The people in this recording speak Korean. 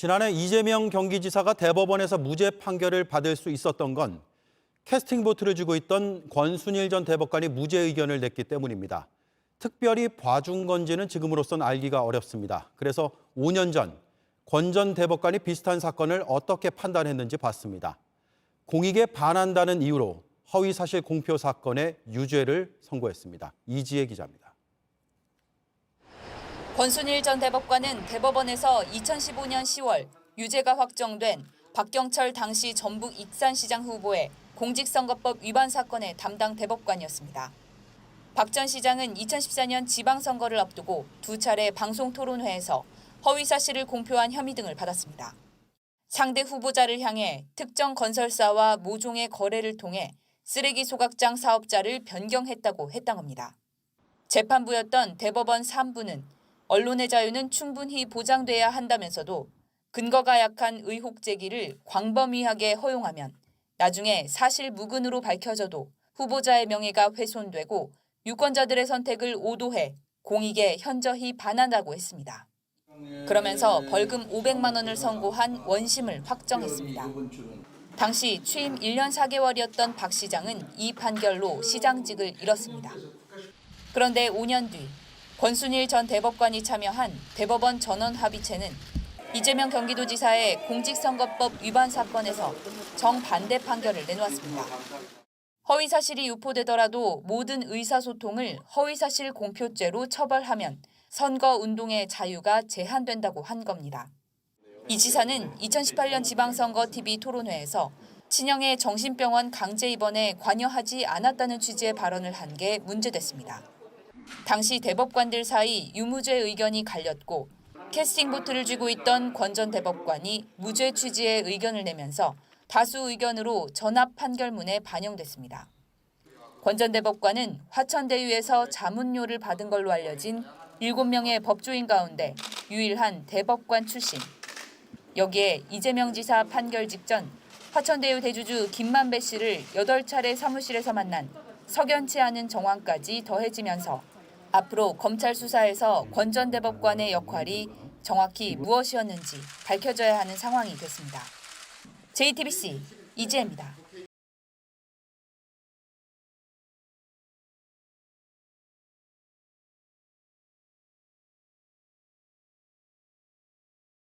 지난해 이재명 경기지사가 대법원에서 무죄 판결을 받을 수 있었던 건 캐스팅 보트를 쥐고 있던 권순일 전 대법관이 무죄 의견을 냈기 때문입니다. 특별히 봐준 건지는 지금으로선 알기가 어렵습니다. 그래서 5년 전 권 전 대법관이 비슷한 사건을 어떻게 판단했는지 봤습니다. 공익에 반한다는 이유로 허위사실 공표 사건의 유죄를 선고했습니다. 이지혜 기자입니다. 권순일 전 대법관은 대법원에서 2015년 10월 유죄가 확정된 박경철 당시 전북 익산시장 후보의 공직선거법 위반 사건의 담당 대법관이었습니다. 박 전 시장은 2014년 지방선거를 앞두고 두 차례 방송토론회에서 허위사실을 공표한 혐의 등을 받았습니다. 상대 후보자를 향해 특정 건설사와 모종의 거래를 통해 쓰레기 소각장 사업자를 변경했다고 해당합니다. 재판부였던 대법원 3부는 언론의 자유는 충분히 보장돼야 한다면서도 근거가 약한 의혹 제기를 광범위하게 허용하면 나중에 사실 무근으로 밝혀져도 후보자의 명예가 훼손되고 유권자들의 선택을 오도해 공익에 현저히 반한다고 했습니다. 그러면서 벌금 500만 원을 선고한 원심을 확정했습니다. 당시 취임 1년 4개월이었던 박 시장은 이 판결로 시장직을 잃었습니다. 그런데 5년 뒤 권순일 전 대법관이 참여한 대법원 전원합의체는 이재명 경기도지사의 공직선거법 위반 사건에서 정반대 판결을 내놓았습니다. 허위사실이 유포되더라도 모든 의사소통을 허위사실 공표죄로 처벌하면 선거운동의 자유가 제한된다고 한 겁니다. 이 지사는 2018년 지방선거 TV 토론회에서 친형의 정신병원 강제 입원에 관여하지 않았다는 취지의 발언을 한 게 문제됐습니다. 당시 대법관들 사이 유무죄 의견이 갈렸고 캐스팅 보트를 쥐고 있던 권 전 대법관이 무죄 취지의 의견을 내면서 다수 의견으로 전합 판결문에 반영됐습니다. 권 전 대법관은 화천대유에서 자문료를 받은 걸로 알려진 7명의 법조인 가운데 유일한 대법관 출신. 여기에 이재명 지사 판결 직전 화천대유 대주주 김만배 씨를 8차례 사무실에서 만난 석연치 않은 정황까지 더해지면서 앞으로 검찰 수사에서 권 전 대법관의 역할이 정확히 무엇이었는지 밝혀져야 하는 상황이 됐습니다. JTBC 이지혜입니다.